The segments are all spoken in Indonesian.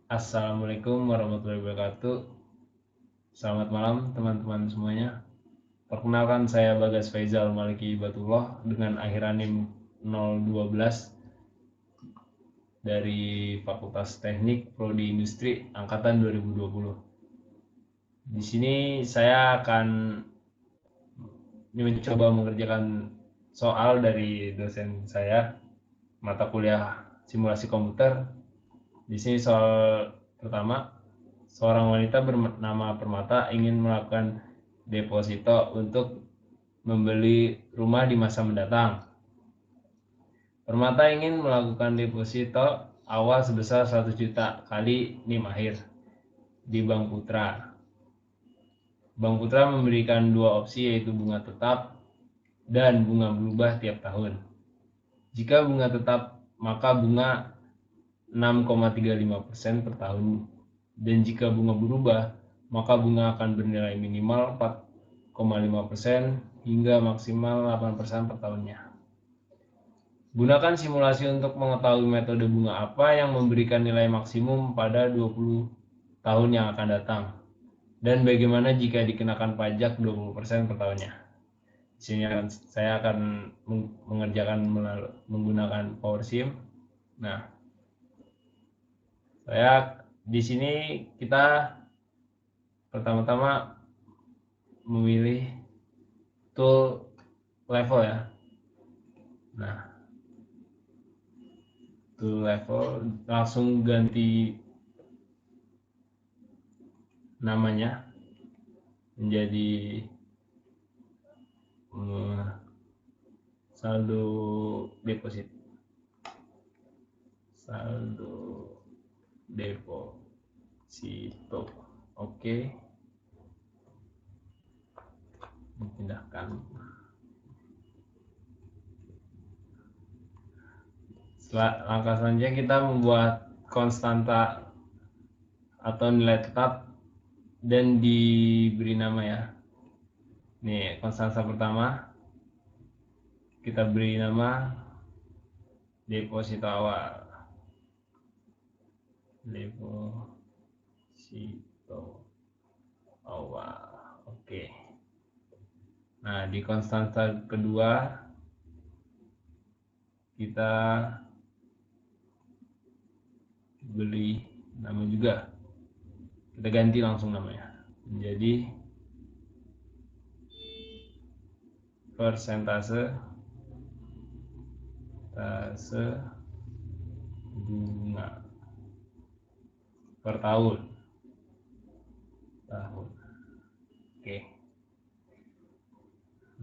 Assalamualaikum warahmatullahi wabarakatuh. Selamat malam teman-teman semuanya. Perkenalkan, saya Bagas Faizal Maliki Batullah dengan akhiran NIM 012 dari Fakultas Teknik Prodi Industri angkatan 2020. Di sini saya akan mencoba mengerjakan soal dari dosen saya mata kuliah simulasi komputer. Di sini soal pertama, seorang wanita bernama Permata ingin melakukan deposito untuk membeli rumah di masa mendatang. Permata ingin melakukan deposito awal sebesar 100 juta kali NIM akhir di Bank Putra. Bank Putra memberikan dua opsi, yaitu bunga tetap dan bunga berubah tiap tahun. Jika bunga tetap, maka bunga 6,35% per tahun, dan jika bunga berubah, maka bunga akan bernilai minimal 4,5% hingga maksimal 8% per tahunnya. Gunakan simulasi untuk mengetahui metode bunga apa yang memberikan nilai maksimum pada 20 tahun yang akan datang, dan bagaimana jika dikenakan pajak 20% per tahunnya. Di sini saya akan mengerjakan menggunakan PowerSim. Nah, di sini kita pertama-tama memilih tool level ya. Nah, tool level, langsung ganti namanya menjadi saldo deposit, saldo deposito. Oke, dipindahkan. Langkah selanjutnya kita membuat konstanta atau nilai tetap dan diberi nama ya. Nih, konstanta pertama kita beri nama deposito awal. Deposito awal. Oke. Nah, di konstanta kedua kita beri nama juga. Kita ganti langsung namanya menjadi persentase bunga per tahun. Oke.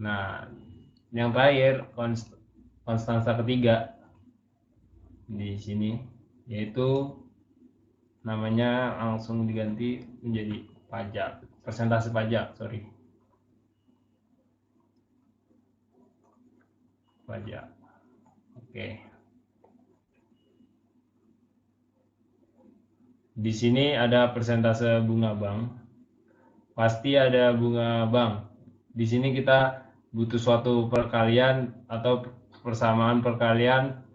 Nah, yang terakhir konstanta ketiga di sini, yaitu namanya langsung diganti menjadi pajak, persentase pajak, pajak. Oke. Di sini ada persentase bunga bank. Pasti ada bunga bank. Di sini kita butuh suatu perkalian atau persamaan perkalian,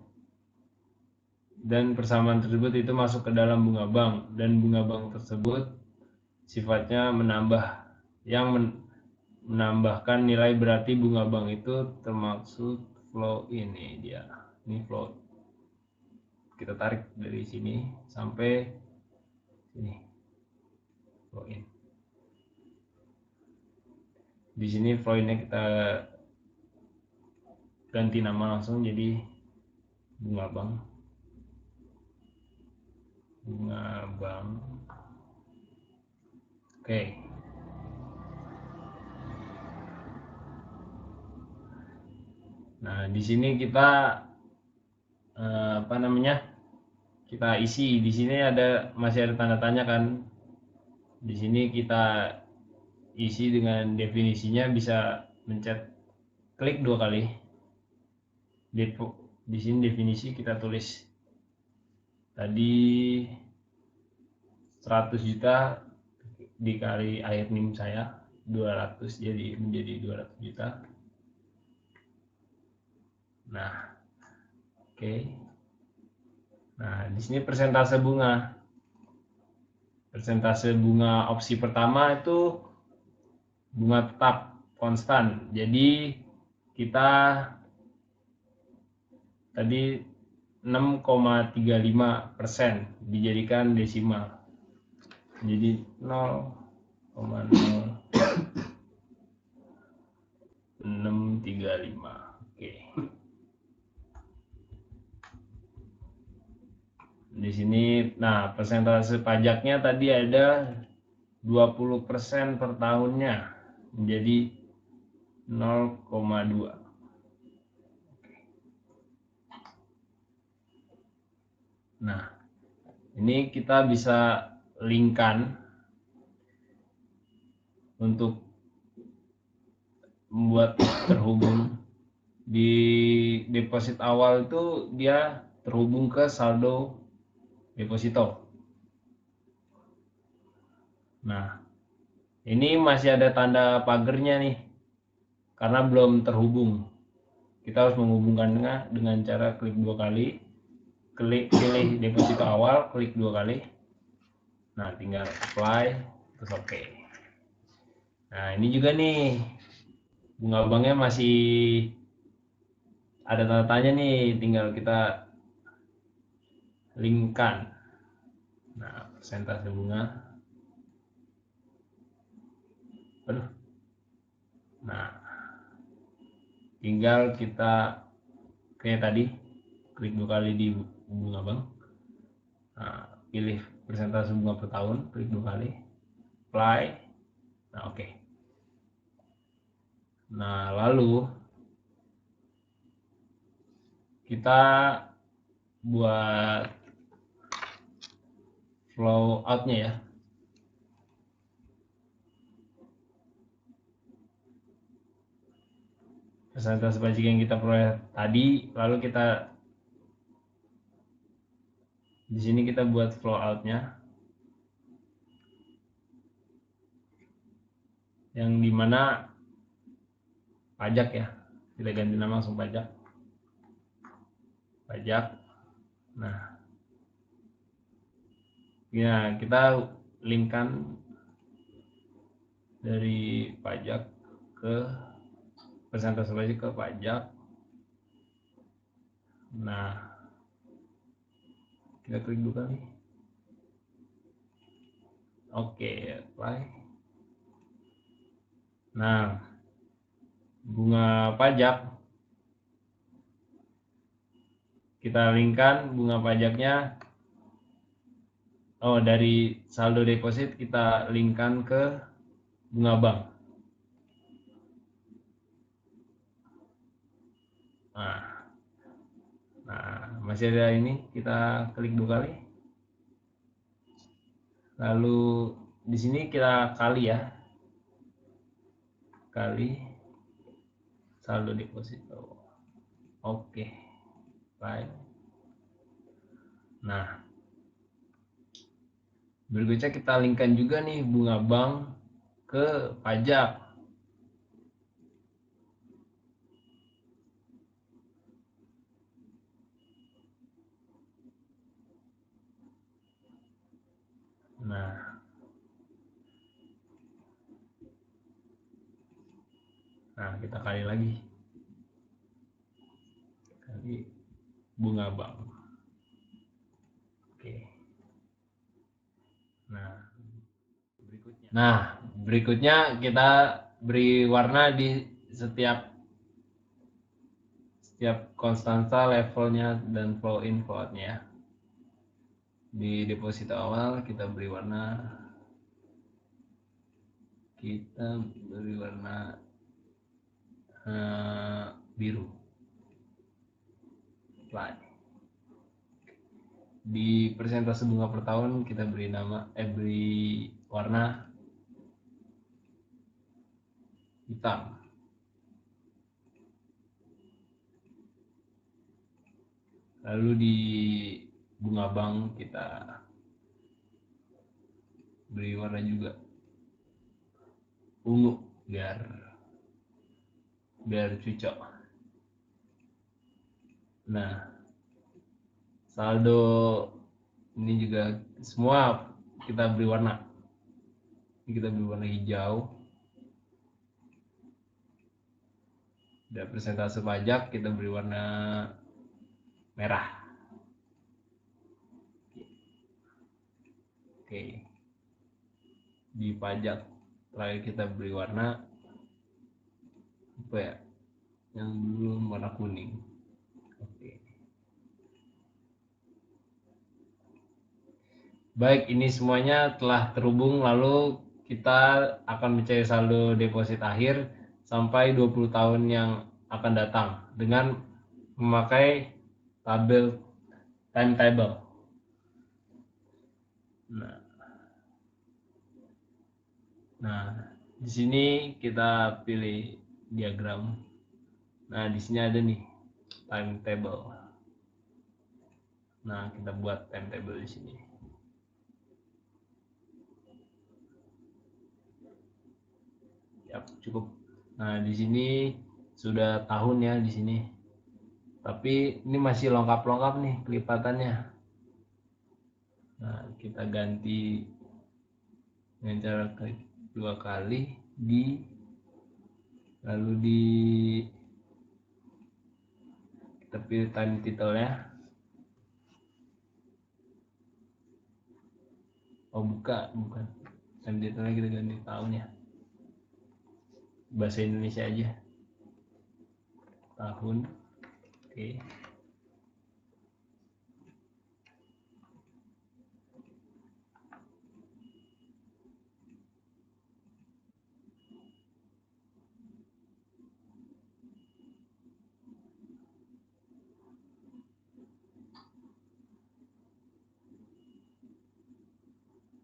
dan persamaan tersebut itu masuk ke dalam bunga bank, dan bunga bank tersebut sifatnya menambah. Yang menambahkan nilai berarti bunga bank itu termaksud flow. Ini dia, ini flow. Kita tarik dari sini sampai sini, flow in. Di sini flow innya kita ganti nama langsung jadi bunga bank. Bunga bank. Oke. Nah, di sini kita kita isi. Di sini masih ada tanda tanya kan. Di sini kita isi dengan definisinya, bisa mencet klik 2 kali. Di sini definisi kita tulis tadi 100 juta dikali akhir NIM saya 200, jadi menjadi 200 juta. Nah, oke. Nah, di sini persentase bunga. Persentase bunga opsi pertama itu bunga tetap konstan. Jadi kita tadi 6,35% dijadikan desimal. Jadi 0,0635. Oke. Di sini, nah persentase pajaknya tadi ada 20% per tahunnya, menjadi 0,2. Nah, ini kita bisa linkkan untuk membuat terhubung. Di deposit awal itu dia terhubung ke saldo deposito. Nah, ini masih ada tanda pagernya nih, karena belum terhubung. Kita harus menghubungkannya dengan cara klik 2 kali, pilih deposito awal, klik 2 kali. Nah, tinggal apply, terus oke. Nah, ini juga nih, bunga banknya masih ada tanda tanya nih, tinggal kita linkkan. Nah, persentase bunga. Nah, tinggal kita kayak tadi, klik 2 kali di bunga bank. Nah, pilih persentase bunga per tahun, klik 2 kali, apply. Nah, oke. Nah, lalu kita buat flow outnya ya. Persentase pajak yang kita peroleh tadi, lalu kita di sini kita buat flow outnya, yang dimana pajak ya, kita ganti nama langsung pajak. Nah, ya kita linkkan dari pajak ke persentase pajak ke pajak. Nah, kita klik 2 kali. Oke, apply. Nah, bunga pajak kita linkkan bunga pajaknya. Oh, dari saldo deposit kita linkkan ke bunga bank. Nah, masih ada ini, kita klik 2 kali. Lalu di sini kita kali ya. Kali saldo deposito. Oke. Baik. Nah, berikutnya kita linkkan juga nih bunga bank ke pajak. Nah, kita kali lagi. Kali bunga bank. Oke. Nah, berikutnya kita beri warna di setiap konstanta levelnya dan flow in flow out-nya. Di deposito awal kita beri warna, biru. Apply. Di persentase bunga per tahun kita beri warna hitam. Lalu di bunga bank kita beri warna juga ungu biar cocok. Nah, saldo ini juga semua kita beri warna. Ini kita beri warna hijau. Dan persentase pajak kita beri warna merah. Oke. Di pajak terakhir kita beri warna apa ya? Yang dulu warna kuning. Oke. Baik, ini semuanya telah terhubung, lalu kita akan mencari saldo deposit akhir sampai 20 tahun yang akan datang dengan memakai timetable. Nah, di sini kita pilih diagram. Nah, di sini ada nih timetable. Nah, kita buat timetable di sini. Ya, cukup. Nah, di sini sudah tahun ya di sini. Tapi ini masih lengkap-lengkap nih kelipatannya. Nah, kita ganti dengan cara klik 2 kali lalu kita pilih time title ya. Oh, bukan time title-nya, kita ganti tahun ya, bahasa Indonesia aja, tahun. Oke.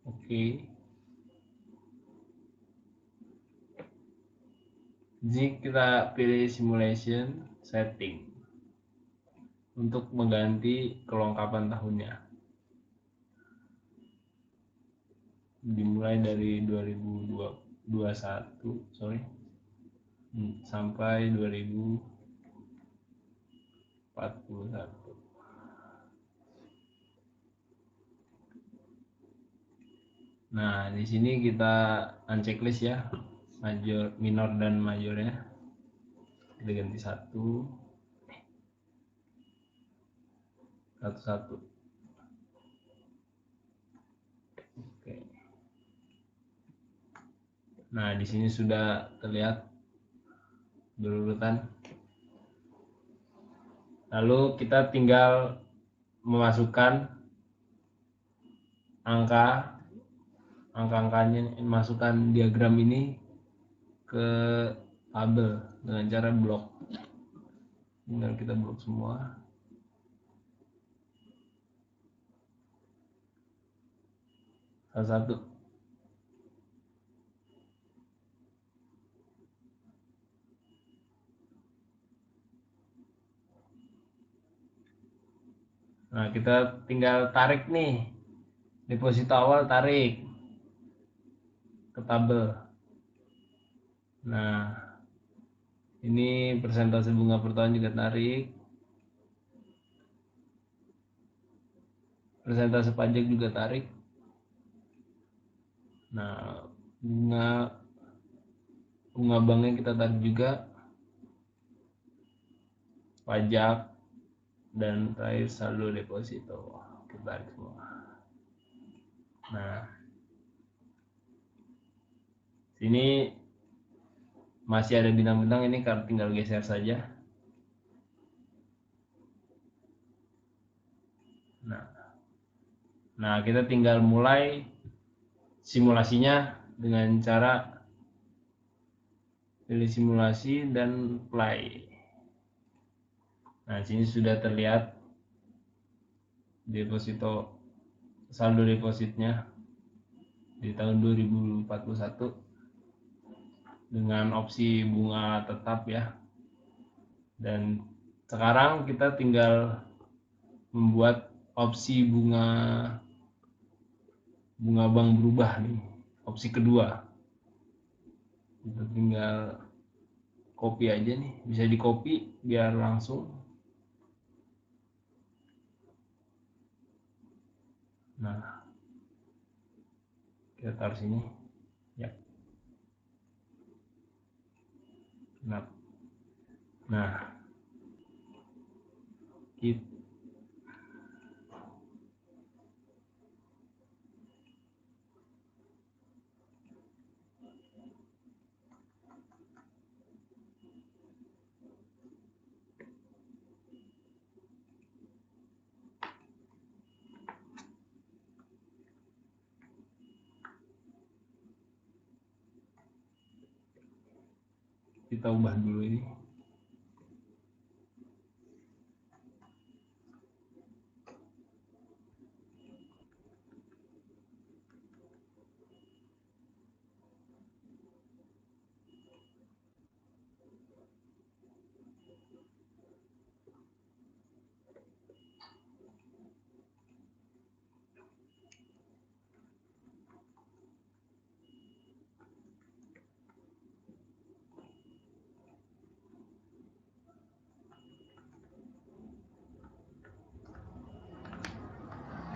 Oke. Jadi kita pilih simulation setting untuk mengganti kelengkapan tahunnya. Dimulai dari 2021 sampai 2041. Nah, di sini kita unchecklist ya, major, minor dan majornya. Kita ganti satu. Oke. Nah, di sini sudah terlihat berurutan. Lalu kita tinggal memasukkan angka-angkanya, masukkan diagram ini ke tabel dengan cara blok. Tinggal kita blok semua. Satu-satu. Nah, kita tinggal tarik nih, deposito awal tarik ke tabel. Nah, ini persentase bunga per tahun juga tarik, persentase pajak juga tarik. Nah, bunga banknya kita tarik juga, pajak, dan terakhir saldo deposito kita tarik semua. Nah, sini masih ada bintang-bintang, ini tinggal geser saja. Nah, kita tinggal mulai simulasinya dengan cara pilih simulasi dan play. Nah, sini sudah terlihat deposito, saldo depositnya di tahun 2041 dengan opsi bunga tetap ya. Dan sekarang kita tinggal membuat opsi bunga bank berubah nih, opsi kedua. Kita tinggal copy aja nih, bisa di copy biar langsung. Nah, kita taruh sini ya. Nah kita ubah dulu ini.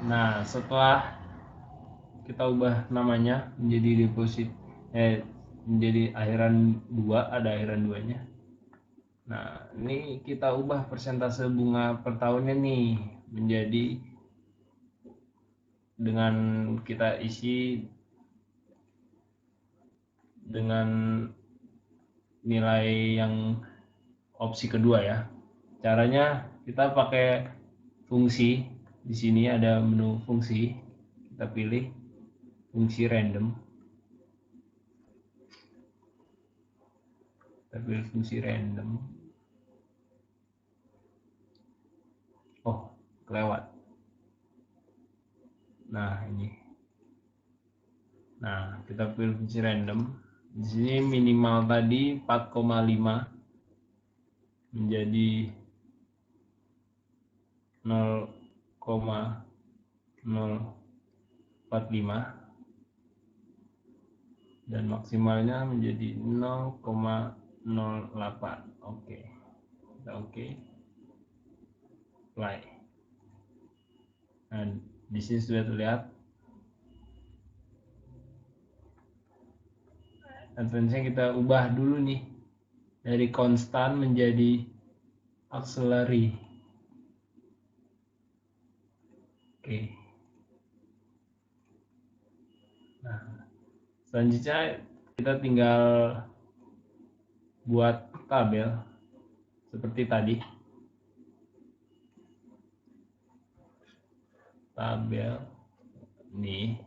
Nah, setelah kita ubah namanya menjadi deposit menjadi akhiran 2, ada akhiran 2-nya. Nah, ini kita ubah persentase bunga per tahunnya nih menjadi, dengan kita isi dengan nilai yang opsi kedua ya. Caranya kita pakai fungsi. Di sini ada menu fungsi, kita pilih fungsi random. Kita pilih fungsi random. Oh, kelewat. Nah, ini. Nah, kita pilih fungsi random. Di sini minimal tadi 4,5 menjadi 0,045 dan maksimalnya menjadi 0,08. Oke. Kita oke. Play. Nah, di sini sudah terlihat. Advance-nya kita ubah dulu nih dari konstan menjadi auxiliary. Oke. Nah, selanjutnya kita tinggal buat tabel seperti tadi. Tabel nih.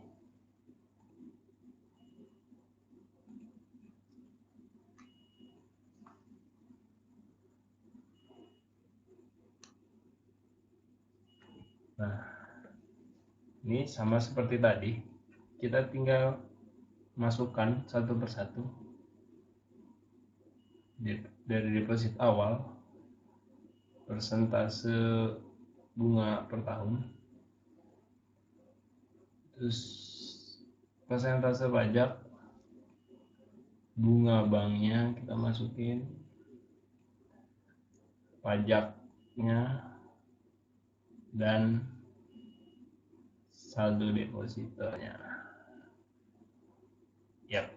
Nah, ini sama seperti tadi. Kita tinggal masukkan satu persatu dari deposit awal, persentase bunga per tahun, terus persentase pajak, bunga banknya kita masukin, pajaknya, dan saldo depositonya. Yap.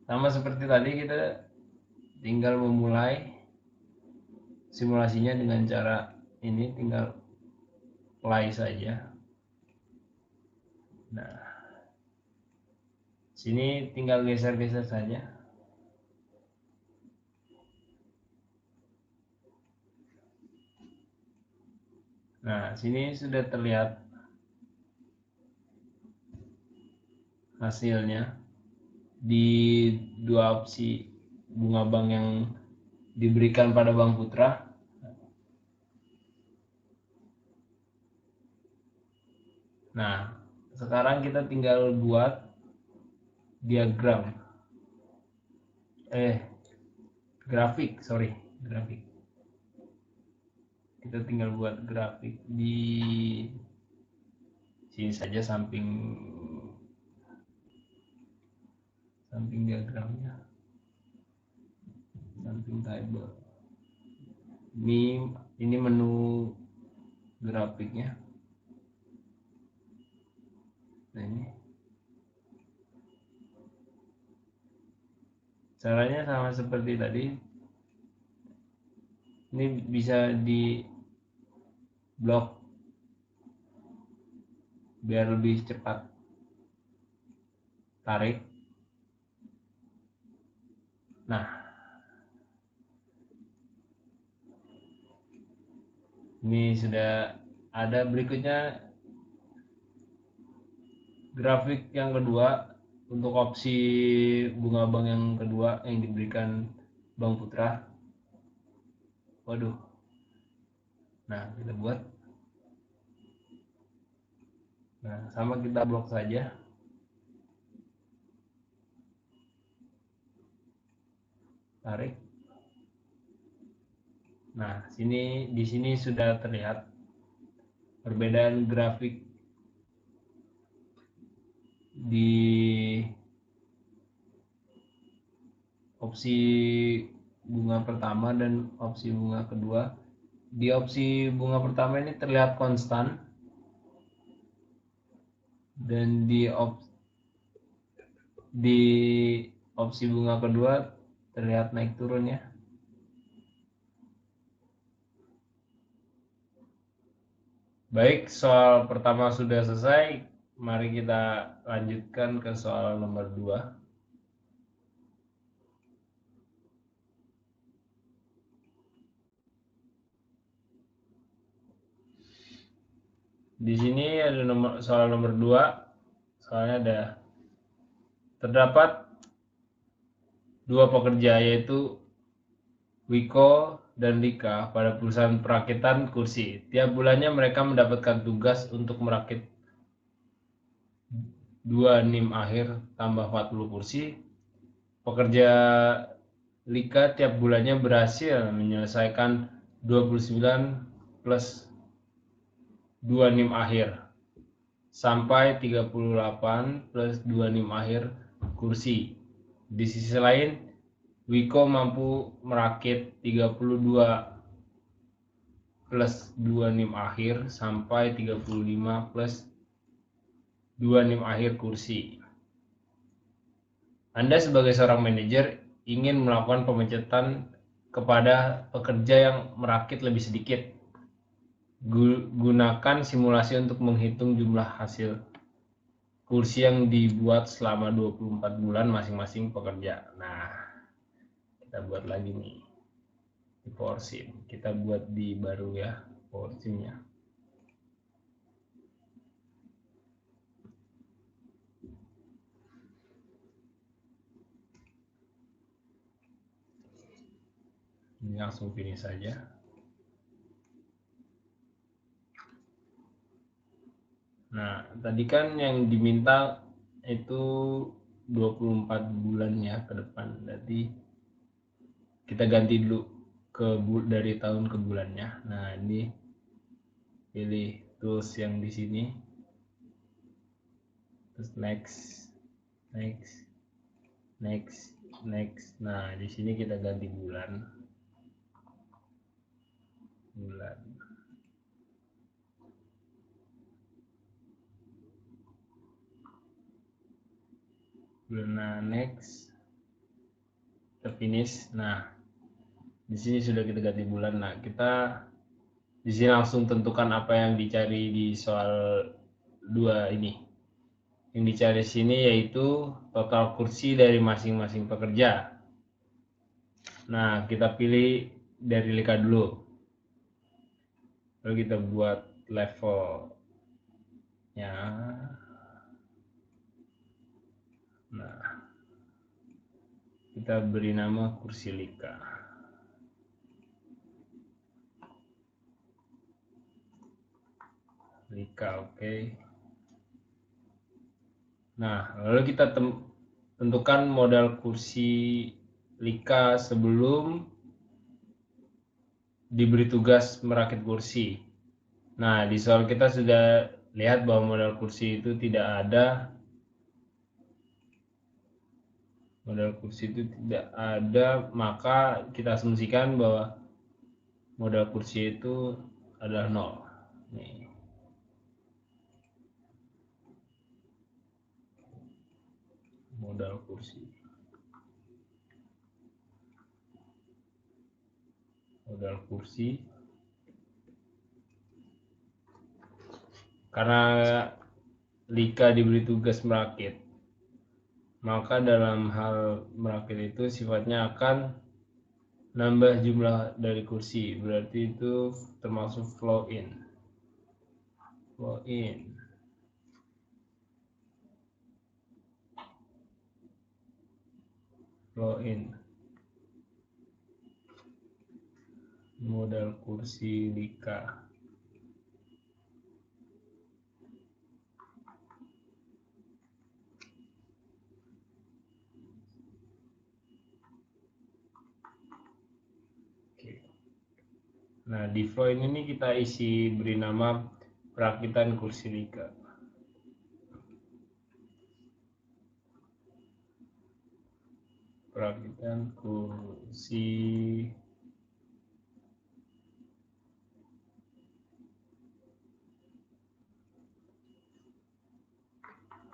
Sama seperti tadi, kita tinggal memulai simulasinya dengan cara ini, tinggal play saja. Nah, sini tinggal geser-geser saja. Nah, sini sudah terlihat hasilnya di dua opsi bunga bank yang diberikan pada Bank Putra. Nah, sekarang kita tinggal buat diagram. Grafik. Kita tinggal buat grafik di sini saja, samping diagramnya, samping table. Ini menu grafiknya. Nah, ini Caranya sama seperti tadi. Ini bisa di blok biar lebih cepat. Tarik. Nah, ini sudah ada. Berikutnya grafik yang kedua untuk opsi bunga bank yang kedua yang diberikan Bank Putra. Waduh. Nah, kita buat. Nah, sama kita blok saja. Tarik. Nah, di sini sudah terlihat perbedaan grafik di opsi bunga pertama dan opsi bunga kedua. Di opsi bunga pertama ini terlihat konstan, dan di opsi bunga kedua terlihat naik turun ya. Baik, soal pertama sudah selesai. Mari kita lanjutkan ke soal nomor 2. Di sini ada soal nomor 2. Soalnya ada terdapat 2 pekerja, yaitu Wiko dan Lika, pada perusahaan perakitan kursi. Tiap bulannya mereka mendapatkan tugas untuk merakit 2 NIM akhir tambah 40 kursi. Pekerja Lika tiap bulannya berhasil menyelesaikan 29 plus 2 NIM akhir sampai 38 plus 2 NIM akhir kursi. Di sisi lain, Wiko mampu merakit 32 plus 2 NIM akhir sampai 35 plus 2 NIM akhir kursi. Anda sebagai seorang manajer ingin melakukan pemecatan kepada pekerja yang merakit lebih sedikit. Gunakan simulasi untuk menghitung jumlah hasil kursi yang dibuat selama 24 bulan masing-masing pekerja. Nah, kita buat lagi nih di porsi. Kita buat di baru ya porsinya. Ini langsung finish saja. Nah, tadi kan yang diminta itu 24 bulan ya ke depan. Jadi kita ganti dulu dari tahun ke bulannya. Nah, ini pilih tools yang di sini. Terus next. Nah, di sini kita ganti bulan. Nah, next, kita finish. Nah, di sini sudah kita ganti bulan. Nah, kita di sini langsung tentukan apa yang dicari di soal 2 ini. Yang dicari sini yaitu total kursi dari masing-masing pekerja. Nah, kita pilih dari Lika dulu. Lalu kita buat levelnya. Nah, kita beri nama kursi Lika. Oke. Nah, lalu kita tentukan modal kursi Lika sebelum diberi tugas merakit kursi. Nah, di soal kita sudah lihat bahwa modal kursi itu tidak ada. Maka kita asumsikan bahwa modal kursi itu adalah 0. Nih. Modal kursi. modal kursi. Karena Lika diberi tugas merakit, maka dalam hal merakit itu sifatnya akan nambah jumlah dari kursi, berarti itu termasuk flow in. Modal kursi Lika. Nah, di flow ini kita beri nama perakitan kursi Lika. Perakitan kursi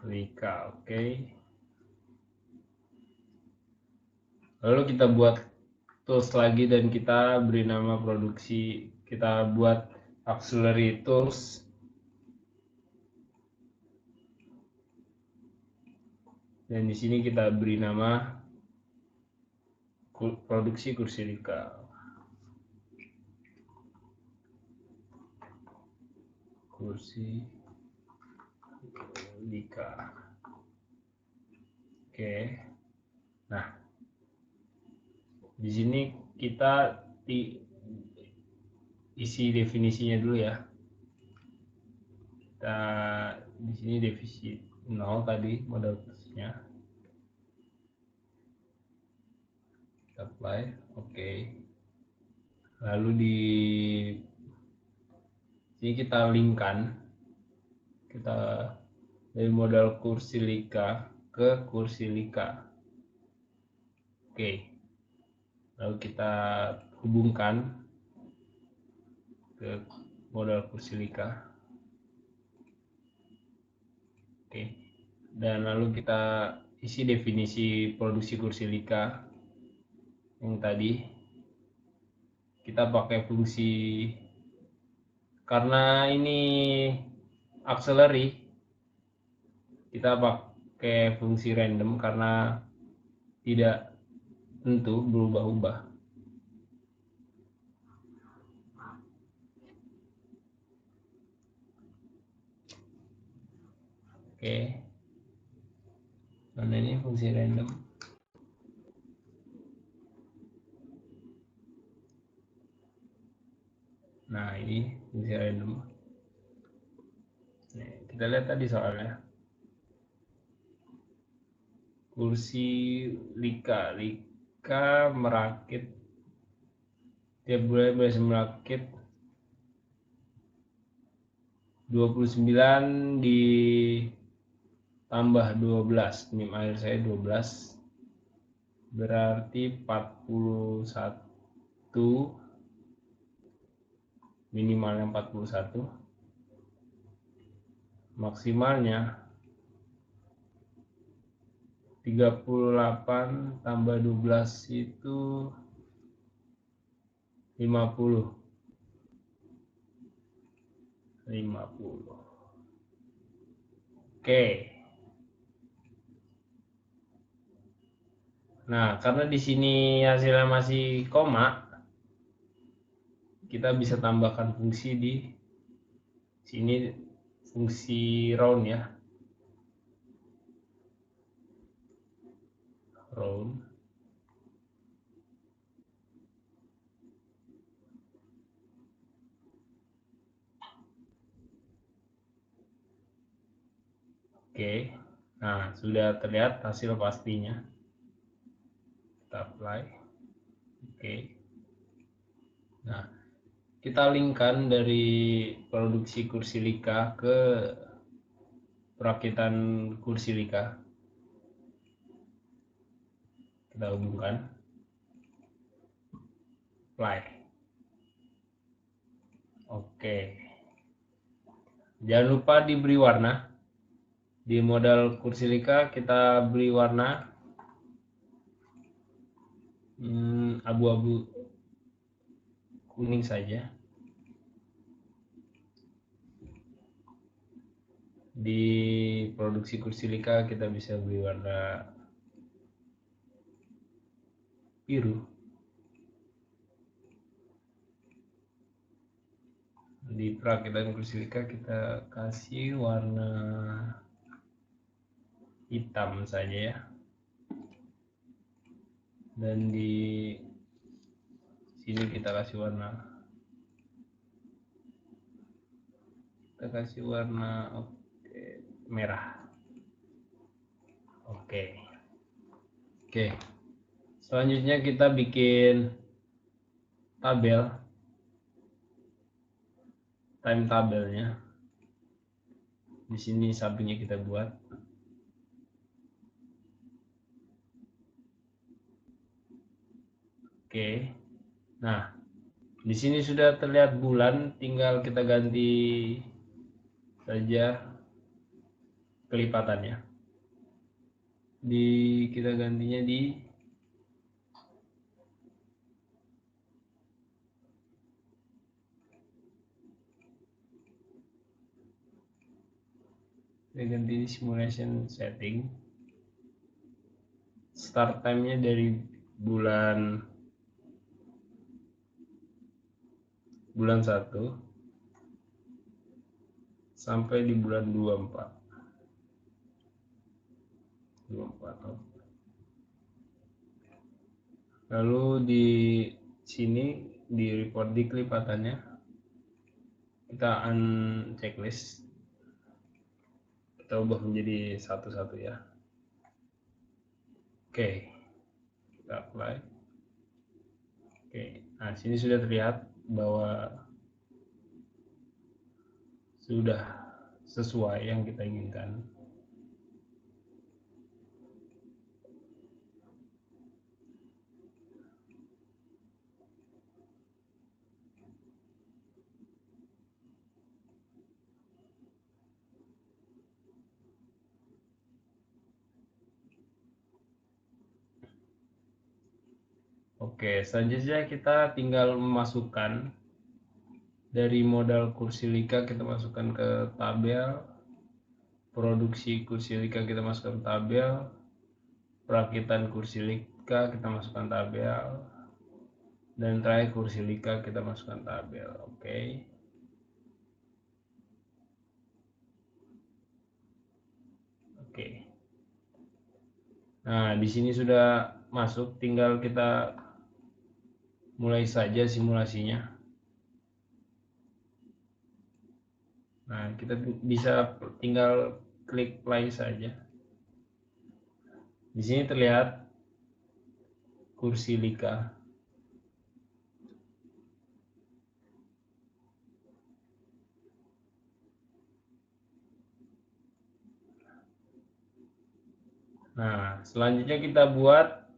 Lika, oke. Lalu kita buat tools lagi dan kita beri nama produksi. Kita buat auxiliary tools. Dan di sini kita beri nama produksi kursi Lika. Kursi Lika. Oke. Nah, di sini kita isi definisinya dulu ya. Kita di sini defisit 0 tadi modal kursinya. Kita apply, oke. Lalu di sini kita linkkan, kita dari modal kursi Lika ke kursi Lika. Oke. Lalu kita hubungkan ke modal kursi Lika. Oke. Dan lalu kita isi definisi produksi kursi Lika yang tadi. Kita pakai fungsi, karena ini auxiliary, kita pakai fungsi random karena tidak tentu, berubah-ubah. Oke. Nah, ini fungsi random. Nah, ini fungsi random. Nih, kita lihat tadi soalnya. Kursi Lika merakit, tiap bulan bisa merakit 29 ditambah 12, NIM air saya 12, berarti 41, minimalnya 41, maksimalnya 38 tambah 12 itu 50. Oke. Nah, karena di sini hasilnya masih koma, kita bisa tambahkan fungsi di sini, fungsi round ya. Round. Oke. Nah, sudah terlihat hasil pastinya. Kita apply. Oke. Nah, kita linkkan dari produksi kursi Lika ke perakitan kursi Lika. Kita hubungkan. Apply. Oke. Jangan lupa diberi warna. Di modal kursi Lika kita beri warna abu-abu. kuning saja. Di produksi kursilika kita bisa beli warna biru. Di perakitan kursilika kita kasih warna hitam saja ya. Dan di sini kita kasih warna merah. Oke. Selanjutnya kita bikin time tabelnya. Di sini sampingnya kita buat. Oke. Nah, di sini sudah terlihat bulan, tinggal kita ganti saja kelipatannya. Kita gantinya di simulation setting. Start time-nya dari bulan 1 sampai di bulan 24. Lalu di sini di report di kelipatannya kita checklist, kita ubah menjadi satu-satu ya. Oke, kita apply. Oke, nah sini sudah terlihat bahwa sudah sesuai yang kita inginkan. Oke, selanjutnya kita tinggal memasukkan dari modal kursilika, kita masukkan ke tabel, produksi kursilika kita masukkan tabel, perakitan kursilika kita masukkan tabel, dan terakhir kursilika kita masukkan tabel. Oke. Nah, di sini sudah masuk, tinggal kita mulai saja simulasinya. Nah, kita bisa tinggal klik play saja. Di sini terlihat kursilika. Nah, selanjutnya kita buat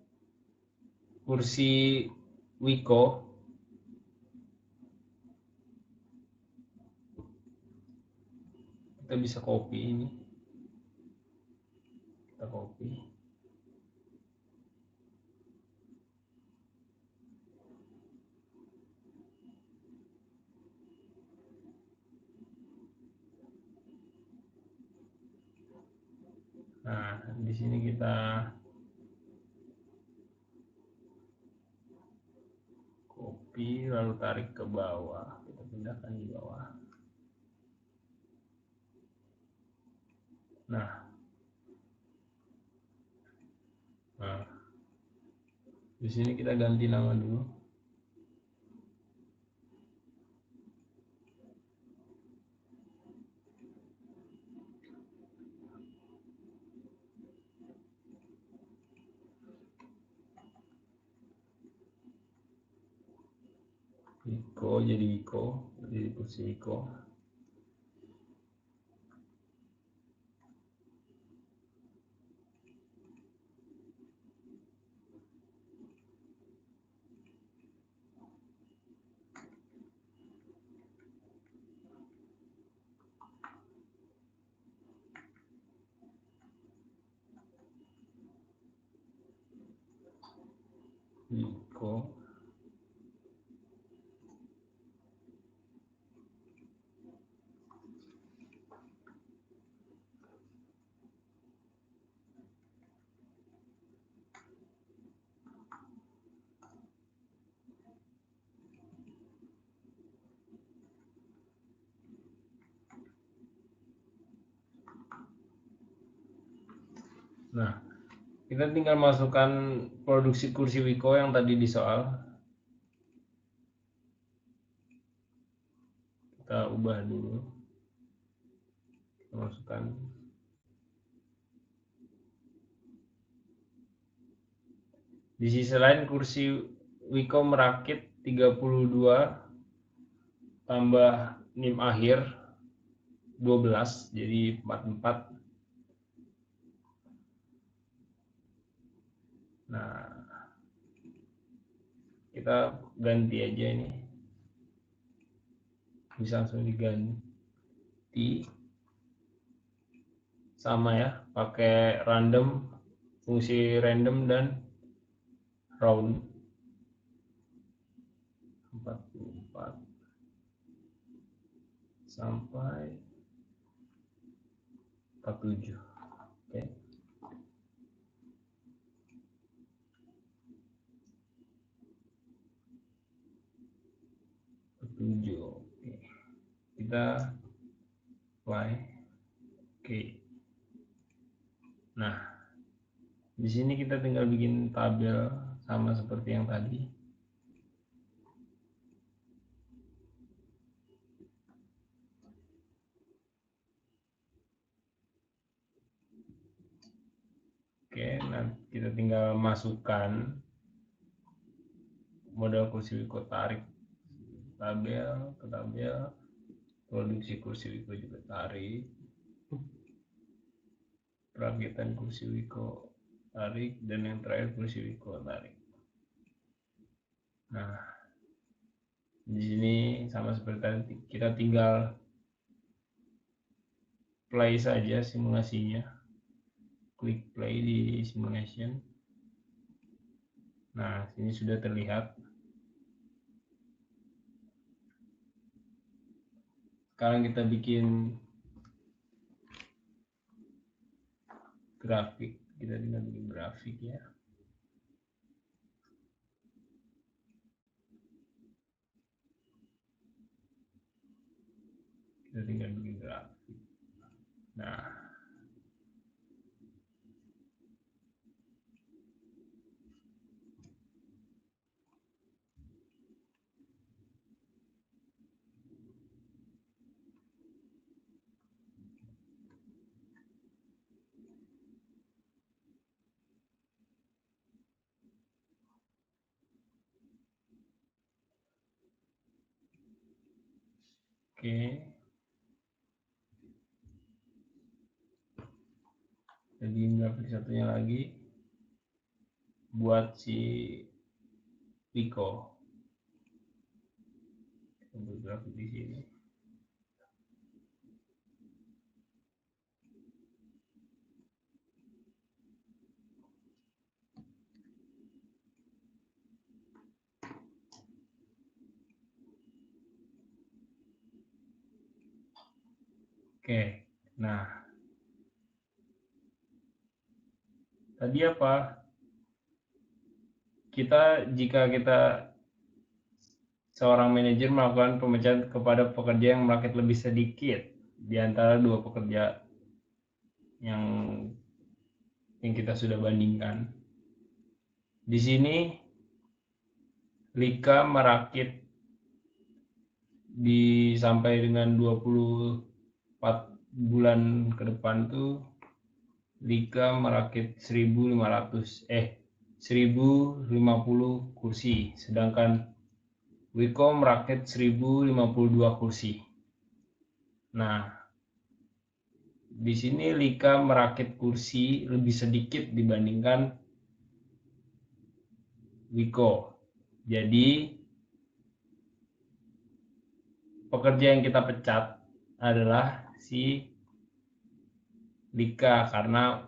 kursi Wiko. Kita bisa copy ini. Kita copy. Nah, di sini kita copy lalu tarik ke bawah. Kita pindahkan di bawah. Nah, di sini kita ganti nama dulu. Wiko jadi kursi Wiko. Wiko. Nah, kita tinggal masukkan produksi kursi Wiko yang tadi di soal. Kita ubah dulu. Kita masukkan. Di sisi lain kursi Wiko merakit 32 tambah NIM akhir 12, jadi 44. Nah, kita ganti aja ini. Bisa langsung diganti. Sama ya, pakai random, fungsi random dan round. 44 sampai 47. Oke. Oke. Kita apply. Oke. Nah, di sini kita tinggal bikin tabel sama seperti yang tadi. Oke, nah kita tinggal masukkan modal kursi Wiko, tarik tabel ke tabel, produksi kursi Wiko juga tarik, perakitan kursi Wiko tarik, dan yang terakhir kursi Wiko tarik. Nah, di sini sama seperti tadi, kita tinggal play saja simulasinya, klik play di simulation. Nah, sini sudah terlihat. Sekarang kita bikin grafik, kita tinggal bikin grafik ya. Kita tinggal bikin grafik. Nah, oke. Jadi grafik satunya lagi buat si Wiko. Untuk grafik di sini. Oke, nah tadi apa? Jika kita seorang manajer melakukan pemecahan kepada pekerja yang merakit lebih sedikit di antara dua pekerja yang kita sudah bandingkan. Di sini Lika merakit sampai dengan 24 bulan ke depan tuh Lika merakit 1050 kursi, sedangkan Wiko merakit 1052 kursi. Nah, di sini Lika merakit kursi lebih sedikit dibandingkan Wiko. Jadi pekerja yang kita pecat adalah si Lika karena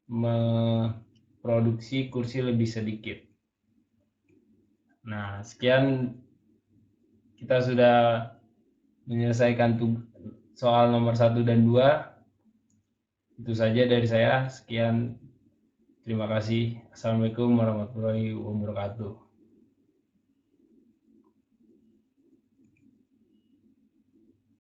memproduksi kursi lebih sedikit. Nah, sekian kita sudah menyelesaikan soal nomor 1 dan 2. Itu saja dari saya. Sekian. Terima kasih. Assalamualaikum warahmatullahi wabarakatuh.